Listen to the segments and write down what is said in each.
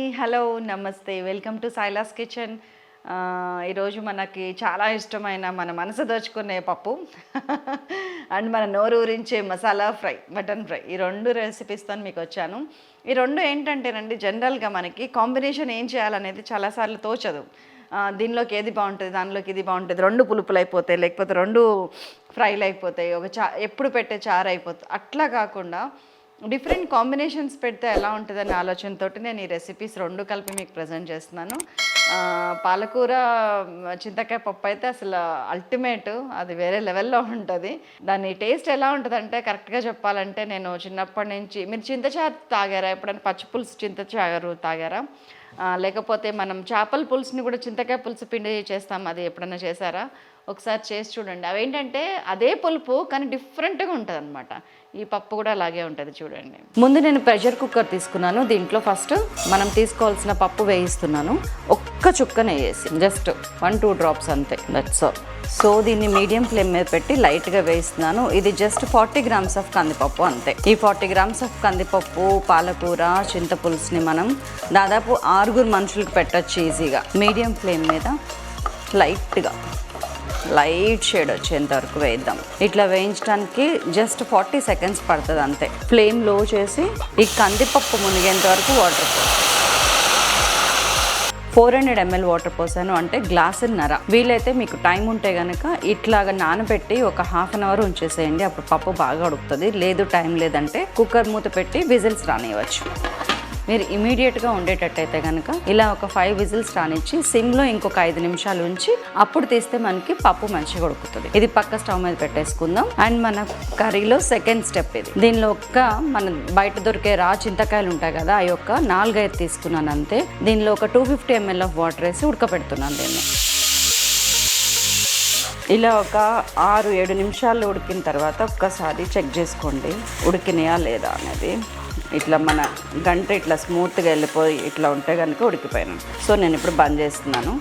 Hello నమస్తే welcome to Silas kitchen. ఈరోజు మనకి చాలా ఇష్టమైన మన మనసు దోచుకునే పప్పు అండ్ మన నోరు ఊరించే మసాలా ఫ్రై, మటన్ ఫ్రై, ఈ రెండు రెసిపీస్తో మీకు వచ్చాను. ఈ రెండు ఏంటంటేనండి, జనరల్గా మనకి కాంబినేషన్ ఏం చేయాలనేది చాలాసార్లు తోచదు. దీనిలోకి ఏది బాగుంటుంది, దానిలోకి ఇది బాగుంటుంది, రెండు పులుపులు అయిపోతాయి, లేకపోతే రెండు ఫ్రైలు అయిపోతాయి, ఒక ఎప్పుడు పెట్టే చారు అయిపోతుంది. అట్లా కాకుండా డిఫరెంట్ కాంబినేషన్స్ పెడితే ఎలా ఉంటుందనే ఆలోచనతో నేను ఈ రెసిపీస్ రెండు కలిపి మీకు ప్రజెంట్ చేస్తున్నాను. పాలకూర చింతకాయ పప్పు అయితే అసలు అల్టిమేట్, అది వేరే లెవెల్లో ఉంటుంది. దాని టేస్ట్ ఎలా ఉంటుందంటే, కరెక్ట్గా చెప్పాలంటే నేను చిన్నప్పటి నుంచి, మీరు చింతచారు తాగారా ఎప్పుడైనా? పచ్చి పులుసు చింతచారు తాగారా? లేకపోతే మనం చేపల పులుసుని కూడా చింతకాయ పులుసు పిండి చేస్తాం, అది ఎప్పుడైనా చేశారా? ఒకసారి చేసి చూడండి. అవేంటంటే అదే పులుపు కానీ డిఫరెంట్గా ఉంటుంది అనమాట. ఈ పప్పు కూడా అలాగే ఉంటుంది, చూడండి. ముందు నేను ప్రెషర్ కుక్కర్ తీసుకున్నాను. దీంట్లో ఫస్ట్ మనం తీసుకోవాల్సిన పప్పు వేయిస్తున్నాను. ఒక్క చుక్కనే వేసి జస్ట్ 1-2 డ్రాప్స్ అంతే, దట్స్ ఆల్. సో దీన్ని మీడియం ఫ్లేమ్ మీద పెట్టి లైట్గా వేయిస్తున్నాను. ఇది జస్ట్ 40 గ్రామ్స్ ఆఫ్ కందిపప్పు అంతే. ఈ 40 గ్రామ్స్ ఆఫ్ కందిపప్పు, పాలకూర, చింతపులుసుని మనం దాదాపు 6 మనుషులకు పెట్టచ్చు ఈజీగా. మీడియం ఫ్లేమ్ మీద లైట్ షేడ్ వచ్చేంత వరకు వేద్దాం. ఇట్లా వేయించడానికి జస్ట్ 40 సెకండ్స్ పడుతుంది అంతే. ఫ్లేమ్ లో చేసి ఈ కందిపప్పు మునిగేంత వరకు వాటర్ 400 ml వాటర్ పోసాను, అంటే గ్లాసున్నర. వీలైతే మీకు టైం ఉంటే కనుక ఇట్లాగా నానబెట్టి ఒక హాఫ్ అన్ అవర్ ఉంచేసేయండి, అప్పుడు పప్పు బాగా ఉడుకుతుంది. లేదు టైం లేదంటే కుక్కర్ మూత పెట్టి విజిల్స్ రానివ్వచ్చు. మీరు ఇమీడియట్గా ఉండేటట్టయితే కనుక ఇలా ఒక 5 విజిల్స్ రానిచ్చి సిమ్లో ఇంకొక 5 నిమిషాలు ఉంచి అప్పుడు తీస్తే మనకి పప్పు మంచిగా ఉడుకుతుంది. ఇది పక్క స్టవ్ మీద పెట్టేసుకుందాం. అండ్ మన కర్రీలో సెకండ్ స్టెప్ ఇది. దీనిలో మన బయట దొరికే రా చింతకాయలు ఉంటాయి కదా, ఆ యొక్క 4-5 తీసుకున్నాను అంతే. దీనిలో ఒక 250 ml ఆఫ్ వాటర్ వేసి ఉడకపెడుతున్నాను దీన్ని. ఇలా ఒక 6-7 నిమిషాలు ఉడికిన తర్వాత ఒక్కసారి చెక్ చేసుకోండి ఉడికినాయా లేదా అనేది. ఇట్లా మన గంట ఇట్లా స్మూత్గా వెళ్ళిపోయి ఇట్లా ఉంటే కనుక ఉడికిపోయినాను. సో నేను ఇప్పుడు బంద్ చేస్తున్నాను.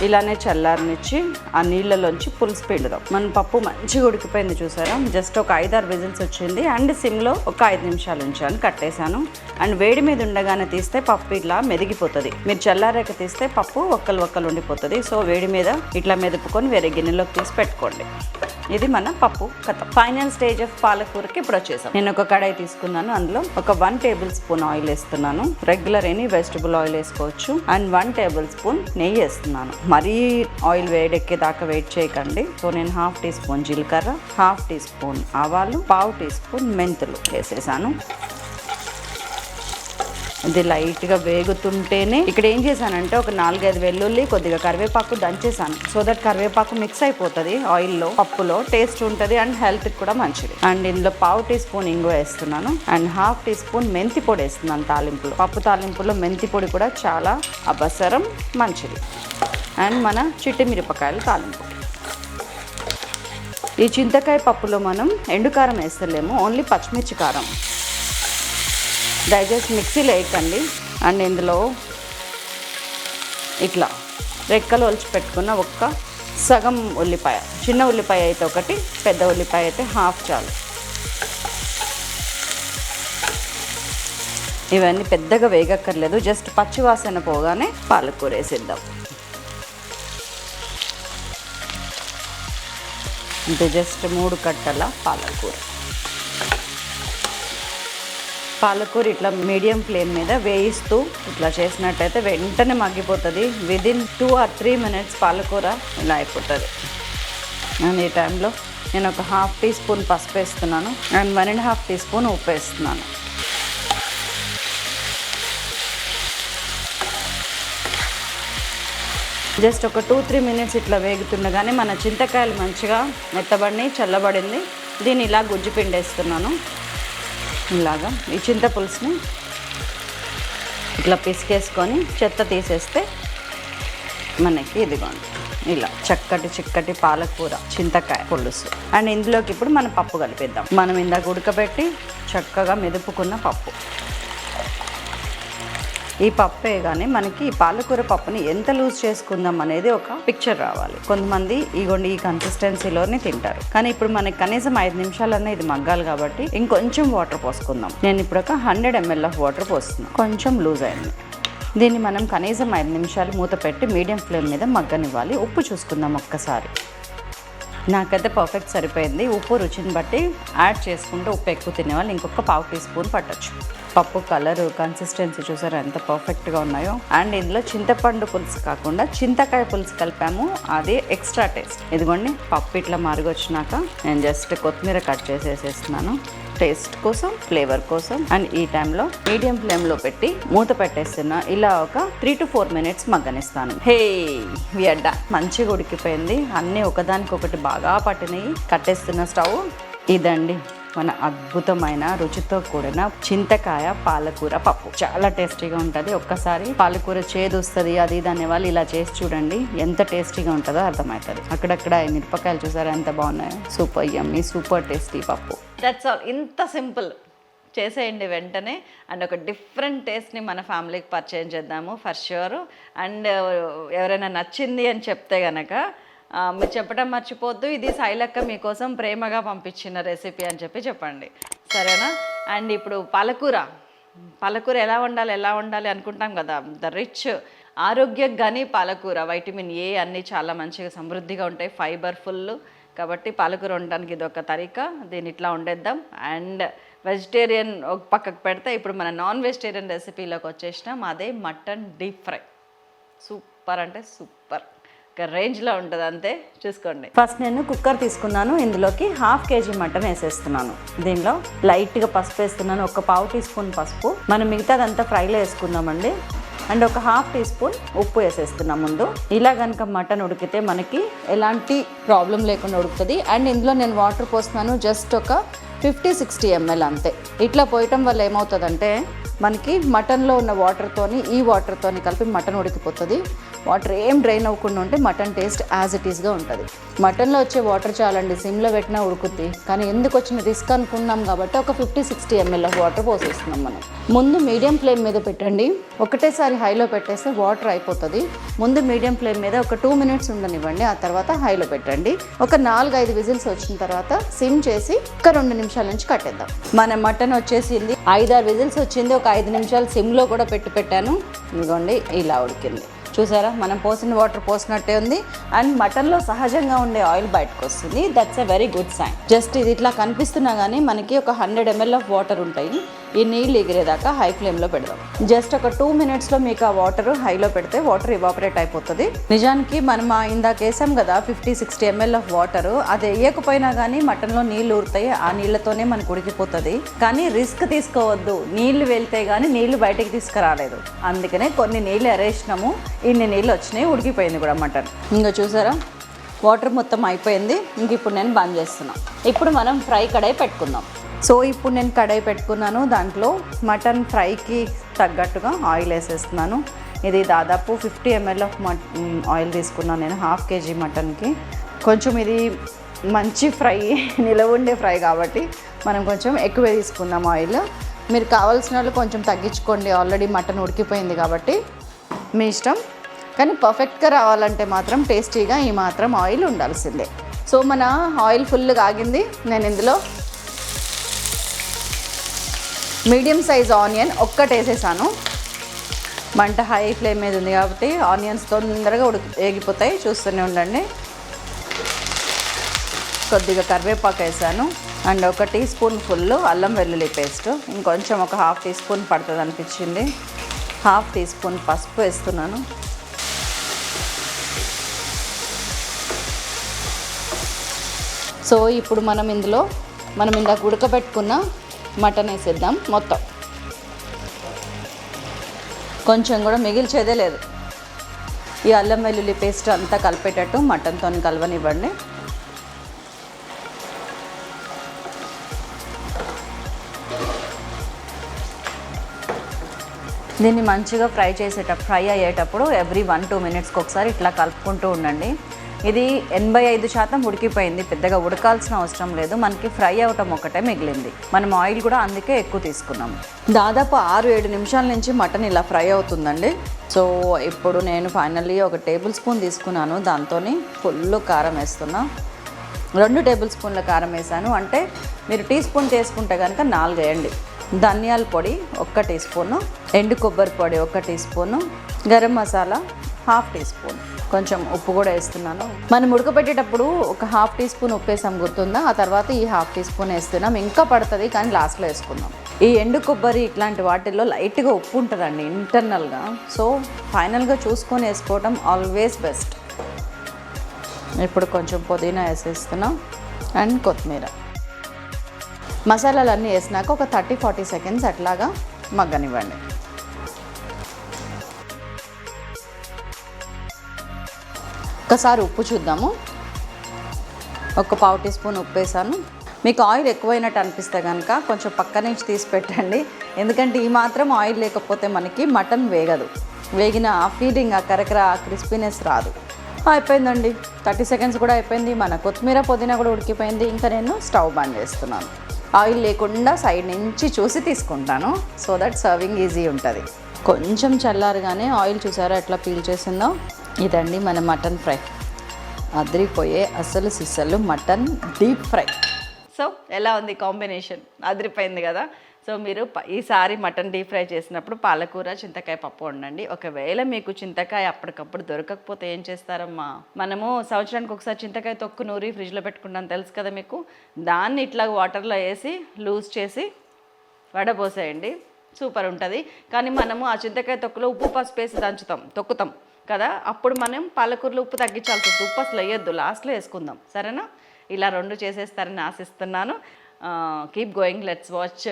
ఇలానే చల్లారనిచ్చి ఆ నీళ్ళలోంచి పులుసు పిండుదాం. మన పప్పు మంచిగా ఉడికిపోయింది, చూసారా? జస్ట్ ఒక 5-6 విజిల్స్ వచ్చింది. అండ్ సిమ్లో ఒక 5 నిమిషాలు ఉంచాను, కట్టేశాను. అండ్ వేడి మీద ఉండగానే తీస్తే పప్పు ఇట్లా మెదిగిపోతుంది. మీరు చల్లారాక తీస్తే పప్పు ఒక్కలు ఉండిపోతుంది. సో వేడి మీద ఇట్లా మెదుపుకొని వేరే గిన్నెలోకి తీసి పెట్టుకోండి. ఇది మన పప్పు కథ. ఫైనల్ స్టేజ్ ఆఫ్ పాలకూరకి ఇప్పుడు వచ్చేసాం. నేను ఒక కడాయి తీసుకున్నాను, అందులో ఒక 1 టేబుల్ స్పూన్ ఆయిల్ వేస్తున్నాను. రెగ్యులర్ ఎనీ వెజిటబుల్ ఆయిల్ వేసుకోవచ్చు. అండ్ 1 టేబుల్ స్పూన్ నెయ్యి వేస్తున్నాను. మరీ ఆయిల్ వేడెక్కేదాకా వెయిట్ చేయకండి. సో నేను 1/2 టీ స్పూన్ జీలకర్ర, 1/2 టీ స్పూన్ ఆవాలు, 1/4 టీ స్పూన్ మెంతులు వేసేసాను. ఇది లైట్గా వేగుతుంటేనే ఇక్కడ ఏం చేశానంటే ఒక 4-5 వెల్లుల్లి, కొద్దిగా కరివేపాకు దంచేసాను. సో దట్ కరివేపాకు మిక్స్ అయిపోతుంది ఆయిల్లో, పప్పులో టేస్ట్ ఉంటుంది అండ్ హెల్త్కి కూడా మంచిది. అండ్ ఇందులో 1/4 టీ స్పూన్ ఇంగువ వేస్తున్నాను. అండ్ 1/2 టీ స్పూన్ మెంతి పొడి వేస్తున్నాను తాలింపులో. పప్పు తాలింపులో మెంతి పొడి కూడా చాలా అవసరం, మంచిది. అండ్ మన చిట్టి మిరపకాయలు తాలింపు. ఈ చింతకాయ పప్పులో మనం ఎండుకారం వేస్తలేము, ఓన్లీ పచ్చిమిర్చి కారం. దయచేసి మిక్సీలో వేయకండి. అండ్ ఇందులో ఇట్లా రెక్కలు ఒలిచి పెట్టుకున్న ఒక్క సగం ఉల్లిపాయ, చిన్న ఉల్లిపాయ అయితే ఒకటి, పెద్ద ఉల్లిపాయ అయితే 1/2 చాలు. ఇవన్నీ పెద్దగా వేగక్కర్లేదు, జస్ట్ పచ్చివాసన పోగానే పాలకూర వేసేద్దాం. అంటే జస్ట్ 3 కట్టల పాలకూర ఇట్లా మీడియం ఫ్లేమ్ మీద వేయిస్తూ ఇట్లా చేసినట్టయితే వెంటనే మగ్గిపోతుంది. విదిన్ 2 or 3 minutes పాలకూర ఇలా అయిపోతుంది. అండ్ ఈ టైంలో నేను ఒక 1/2 టీ స్పూన్ పసుపు వేస్తున్నాను. అండ్ 1.5 టీ స్పూన్ ఉప్పు వేస్తున్నాను. జస్ట్ ఒక 2-3 minutes ఇట్లా వేగుతుండగానే మన చింతకాయలు మంచిగా మెత్తబడి చల్లబడింది. దీన్ని ఇలా గుజ్జు పిండేస్తున్నాను. ఇలాగా ఈ చింతపులుసుని ఇట్లా పిసికేసుకొని చెత్త తీసేస్తే మనకి ఇదిగోండి ఇలా చిక్కటి పాలకూర చింతకాయ పులుసు. అండ్ ఇందులోకి ఇప్పుడు మనం పప్పు కలిపేద్దాం. మనం ఇందాక ఉడకబెట్టి చక్కగా మెదుపుకున్న పప్పు. ఈ పప్పే కానీ మనకి ఈ పాలకూర పప్పుని ఎంత లూజ్ చేసుకుందాం అనేది ఒక పిక్చర్ రావాలి. కొంతమంది ఇగోండి ఈ కన్సిస్టెన్సీలోనే తింటారు, కానీ ఇప్పుడు మనకి కనీసం 5 నిమిషాలన్నా ఇది మగ్గాలి కాబట్టి ఇంకొంచెం వాటర్ పోసుకుందాం. నేను ఇప్పుడు ఒక 100 ml ఆఫ్ వాటర్ పోస్తున్నాను. కొంచెం లూజ్ అయింది. దీన్ని మనం కనీసం 5 నిమిషాలు మూత పెట్టి మీడియం ఫ్లేమ్ మీద మగ్గనివ్వాలి. ఉప్పు చూసుకుందాం ఒక్కసారి. నాకైతే పర్ఫెక్ట్ సరిపోయింది. ఉప్పు రుచిని బట్టి యాడ్ చేసుకుంటూ ఉప్పు ఎక్కువ తినేవాళ్ళు ఇంకొక 1/2 టీ స్పూన్ పట్టచ్చు. పప్పు కలరు కన్సిస్టెన్సీ చూసారా ఎంత పర్ఫెక్ట్గా ఉన్నాయో. అండ్ ఇందులో చింతపండు పులుసు కాకుండా చింతకాయ పులుసు కలిపాము, అది ఎక్స్ట్రా టేస్ట్. ఇదిగోండి పప్పు ఇట్లా మరుగొచ్చినాక నేను జస్ట్ కొత్తిమీర కట్ చేసేసేస్తున్నాను టేస్ట్ కోసం, ఫ్లేవర్ కోసం. అండ్ ఈ టైంలో మీడియం ఫ్లేమ్లో పెట్టి మూత పెట్టేస్తున్నా. ఇలా ఒక 3 to 4 minutes మగ్గనిస్తాను. హే వియడ్డ మంచిగా ఉడికిపోయింది, అన్నీ ఒకదానికొకటి బాగా పట్టినాయి. కట్టేస్తున్న స్టవ్. ఇదండి మన అద్భుతమైన రుచితో కూడిన చింతకాయ పాలకూర పప్పు. చాలా టేస్టీగా ఉంటుంది. ఒక్కసారి పాలకూర చేదు వస్తుంది అది ఇది అనేవాళ్ళు ఇలా చేసి చూడండి, ఎంత టేస్టీగా ఉంటుందో అర్థమవుతుంది. అక్కడక్కడ మిరపకాయలు చూసారా ఎంత బాగున్నాయో. సూపర్ యమ్మీ, సూపర్ టేస్టీ పప్పు. That's all. ఇంత సింపుల్. చేసేయండి వెంటనే. అండ్ ఒక డిఫరెంట్ టేస్ట్ని మన ఫ్యామిలీకి పరిచయం చేద్దాము ఫర్ ష్యూర్. అండ్ ఎవరైనా నచ్చింది అని చెప్తే కనుక మీరు చెప్పడం మర్చిపోద్దు, ఇది శైలక్క మీకోసం ప్రేమగా పంపించిన రెసిపీ అని చెప్పండి, సరేనా? అండ్ ఇప్పుడు పాలకూర ఎలా వండాలి అనుకుంటాం కదా. ద రిచ్ ఆరోగ్య గని పాలకూర, వైటమిన్ ఏ అన్నీ చాలా మంచిగా సమృద్ధిగా ఉంటాయి, ఫైబర్ ఫుల్. కాబట్టి పాలకూర వండడానికి ఇది ఒక తరీకా. దీన్ని ఇట్లా వండేద్దాం. అండ్ వెజిటేరియన్ ఒక పక్కకు పెడితే ఇప్పుడు మన నాన్ వెజిటేరియన్ రెసిపీలోకి వచ్చేసినాం. అదే మటన్ డీప్ ఫ్రై. సూపర్ అంటే సూపర్, ఒక రేంజ్లో ఉంటుంది అంతే. చూసుకోండి. ఫస్ట్ నేను కుక్కర్ తీసుకున్నాను. ఇందులోకి 1/2 kg మటన్ వేసేస్తున్నాను. దీనిలో లైట్గా పసుపు వేస్తున్నాను, ఒక 1/2 టీ స్పూన్ పసుపు. మనం మిగతాదంతా ఫ్రైలో వేసుకుందామండి. అండ్ ఒక 1/2 టీ స్పూన్ ఉప్పు వేసేస్తున్నాం ముందు. ఇలా కనుక మటన్ ఉడికితే మనకి ఎలాంటి ప్రాబ్లం లేకుండా ఉడుకుతుంది. అండ్ ఇందులో నేను వాటర్ పోస్తున్నాను, జస్ట్ ఒక 50-60 ml అంతే. ఇట్లా పోయటం వల్ల ఏమవుతుందంటే మనకి మటన్లో ఉన్న వాటర్తోని ఈ వాటర్తోని కలిపి మటన్ ఉడికిపోతుంది. వాటర్ ఏం డ్రైన్ అవ్వకుండా ఉంటే మటన్ టేస్ట్ యాజ్ ఇట్ ఈస్గా ఉంటుంది. మటన్లో వచ్చే వాటర్ చాలండి, సిమ్లో పెట్టినా ఉడుకుద్ది. కానీ ఎందుకు వచ్చిన రిస్క్ అనుకున్నాం కాబట్టి ఒక 50-60 ml ఆఫ్ వాటర్ పోసేస్తున్నాం మనం. ముందు మీడియం ఫ్లేమ్ మీద పెట్టండి. ఒకటేసారి హైలో పెట్టేస్తే వాటర్ అయిపోతుంది. ముందు మీడియం ఫ్లేమ్ మీద ఒక 2 minutes ఉండనివ్వండి. ఆ తర్వాత హైలో పెట్టండి. ఒక 4-5 విజిల్స్ వచ్చిన తర్వాత సిమ్ చేసి ఒక 2 నిమిషాల నుంచి కట్టేద్దాం. మన మటన్ వచ్చేసింది. 5-6 విజిల్స్ వచ్చింది. ఒక 5 నిమిషాలు సిమ్లో కూడా పెట్టాను. ఇదిగోండి ఇలా ఉడికింది. చూసారా, మనం పోసిన వాటర్ పోసినట్టే ఉంది. అండ్ మటన్లో సహజంగా ఉండే ఆయిల్ బయటకు వస్తుంది. That's a very good sign. Just ఇది ఇట్లా కనిపిస్తున్నా కానీ మనకి ఒక 100 ml ఆఫ్ వాటర్ ఉంటాయి. ఈ నీళ్ళు ఎగిరేదాకా హై ఫ్లేమ్లో పెడదాం. జస్ట్ ఒక 2 minutesలో మీకు ఆ వాటర్ హైలో పెడితే వాటర్ ఇవాపరేట్ అయిపోతుంది. నిజానికి మనం ఇందాక వేసాం కదా 50-60 ml ఆఫ్ వాటర్, అది వేయకపోయినా కానీ మటన్లో నీళ్ళు ఊరుతాయి. ఆ నీళ్ళతోనే మనకు ఉడికిపోతుంది. కానీ రిస్క్ తీసుకోవద్దు, నీళ్లు వెళ్తే కానీ నీళ్లు బయటకు తీసుకురాలేదు. అందుకనే కొన్ని నీళ్ళు ఎరేసినాము, ఇన్ని నీళ్ళు వచ్చినాయి, ఉడికిపోయింది కూడా మటన్. ఇంకా చూసారా వాటర్ మొత్తం అయిపోయింది. ఇంక ఇప్పుడు నేను బంద్ చేస్తున్నాను. ఇప్పుడు మనం ఫ్రై కడాయి పెట్టుకుందాం. సో ఇప్పుడు నేను కడాయి పెట్టుకున్నాను. దాంట్లో మటన్ ఫ్రైకి తగ్గట్టుగా ఆయిల్ వేసేస్తున్నాను. ఇది దాదాపు 50 ml ఆఫ్ ఆయిల్ తీసుకున్నాను నేను 1/2 kg మటన్కి. కొంచెం ఇది మంచి ఫ్రై, నిలవ ఉండే ఫ్రై కాబట్టి మనం కొంచెం ఎక్కువే తీసుకుందాం ఆయిల్. మీరు కావాల్సిన వాళ్ళు కొంచెం తగ్గించుకోండి, ఆల్రెడీ మటన్ ఉడికిపోయింది కాబట్టి మీ ఇష్టం. కానీ పర్ఫెక్ట్గా రావాలంటే మాత్రం టేస్టీగా ఈ మాత్రం ఆయిల్ ఉండాల్సిందే. సో మన ఆయిల్ ఫుల్గా ఆగింది. నేను ఇందులో మీడియం సైజ్ ఆనియన్ ఒక్కటి వేసేసాను. మంట హై ఫ్లేమ్ మీద ఉంది కాబట్టి ఆనియన్స్ తొందరగా వేగిపోతాయి. చూస్తూనే ఉండండి. కొద్దిగా కరివేపాకు వేసాను. అండ్ ఒక టీ స్పూన్ ఫుల్ అల్లం వెల్లుల్లి పేస్ట్, ఇంకొంచెం ఒక 1/2 టీ స్పూన్ పడుతుంది అనిపించింది. 1/2 టీ స్పూన్ పసుపు వేస్తున్నాను. సో ఇప్పుడు మనం ఇందులో ఇందాక ఉడకబెట్టుకున్న మటన్ వేసేద్దాం. మొత్తం కొంచెం కూడా మిగిల్చేదే లేదు. ఈ అల్లం వెల్లుల్లి పేస్ట్ అంతా కలిపేటట్టు మటన్తో కలవనివ్వండి. దీన్ని మంచిగా ఫ్రై అయ్యేటప్పుడు ఎవ్రీ 1-2 minutesకి ఒకసారి ఇట్లా కలుపుకుంటూ ఉండండి. ఇది 85% ఉడికిపోయింది, పెద్దగా ఉడకాల్సిన అవసరం లేదు. మనకి ఫ్రై అవటం ఒకటే మిగిలింది. మనం ఆయిల్ కూడా అందుకే ఎక్కువ తీసుకున్నాము. దాదాపు 6-7 నిమిషాల నుంచి మటన్ ఇలా ఫ్రై అవుతుందండి. సో ఇప్పుడు నేను ఫైనల్లీ ఒక టేబుల్ స్పూన్ తీసుకున్నాను. దాంతో ఫుల్ కారం వేస్తున్నా. 2 టేబుల్ స్పూన్ల కారం వేసాను. అంటే మీరు టీ స్పూన్ తీసుకుంటే కనుక 4 వేయండి. ధనియాల పొడి 1 టీ స్పూను, ఎండు కొబ్బరి పొడి 1 teaspoon, garam masala 1/2 teaspoon, కొంచెం ఉప్పు కూడా వేస్తున్నాను. మనం ఉడకబెట్టేటప్పుడు ఒక 1/2 టీ స్పూన్ ఉప్పు వేసాం గుర్తుందా, ఆ తర్వాత ఈ 1/2 టీ స్పూన్ వేస్తున్నాం. ఇంకా పడుతుంది కానీ లాస్ట్లో వేసుకుందాం. ఈ ఎండు కొబ్బరి ఇట్లాంటి వాటిల్లో లైట్గా ఉప్పు ఉంటుందండి ఇంటర్నల్గా, సో ఫైనల్గా చూసుకొని వేసుకోవడం ఆల్వేస్ బెస్ట్. ఇప్పుడు కొంచెం పుదీనా వేసేస్తున్నాం అండ్ కొత్తిమీర. మసాలాలన్నీ వేసినాక ఒక 30-40 సెకండ్స్ అట్లాగా మగ్గనివ్వండి. ఒకసారి ఉప్పు చూద్దాము. ఒక 1/4 టీ స్పూన్ ఉప్పు వేసాను. మీకు ఆయిల్ ఎక్కువైనట్టు అనిపిస్తే కనుక కొంచెం పక్క నుంచి తీసి పెట్టండి, ఎందుకంటే ఈ మాత్రం ఆయిల్ లేకపోతే మనకి మటన్ వేగదు. వేగిన ఆ ఫీలింగ్, ఆ కరకర, ఆ క్రిస్పీనెస్ రాదు. అయిపోయిందండి, 30 సెకండ్స్ కూడా అయిపోయింది. మన కొత్తిమీర పుదీనా కూడా ఉడికిపోయింది. ఇంకా నేను స్టవ్ బంద్ చేస్తున్నాను. ఆయిల్ లేకుండా సైడ్ నుంచి చూసి తీసుకుంటాను, సో దట్ సర్వింగ్ ఈజీ ఉంటుంది. కొంచెం చల్లారగానే ఆయిల్ చూసారా ఎట్లా పీల్ చేసిందో. ఇదండి మన మటన్ ఫ్రై, అదిరిపోయే అసలు సిస్సలు మటన్ డీప్ ఫ్రై. సో ఎలా ఉంది కాంబినేషన్? అదిరిపోయింది కదా. సో మీరు ఈసారి మటన్ డీప్ ఫ్రై చేసినప్పుడు పాలకూర చింతకాయ పప్పు వండండి. ఒకవేళ మీకు చింతకాయ అప్పటికప్పుడు దొరకకపోతే ఏం చేస్తారమ్మా, మనము సంవత్సరానికి ఒకసారి చింతకాయ తొక్కు నూరి ఫ్రిడ్జ్లో పెట్టుకుంటాం తెలుసు కదా మీకు. దాన్ని ఇట్లా వాటర్లో వేసి లూజ్ చేసి వడబోసేయండి, సూపర్ ఉంటుంది. కానీ మనము ఆ చింతకాయ తొక్కులో ఉప్పు పసుపు వేసి తొక్కుతాం కదా, అప్పుడు మనం పాలకూరలో ఉప్పు తగ్గించాల్సి వస్తుంది. ఉప్పు అసలు వేయొద్దు, లాస్ట్లో వేసుకుందాం, సరేనా? ఇలా 2 చేసేస్తారని ఆశిస్తున్నాను. కీప్ గోయింగ్, లెట్స్ వాచ్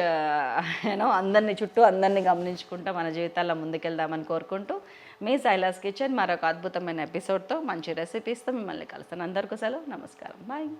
అందరినీ చుట్టూ అందరినీ గమనించుకుంటూ మన జీవితాల్లో ముందుకెళ్దామని కోరుకుంటూ మీ సైలాస్ కిచెన్ మరొక అద్భుతమైన ఎపిసోడ్తో మంచి రెసిపీస్తో మిమ్మల్ని కలుస్తాను. అందరికీ సెలవు, నమస్కారం, బాయ్.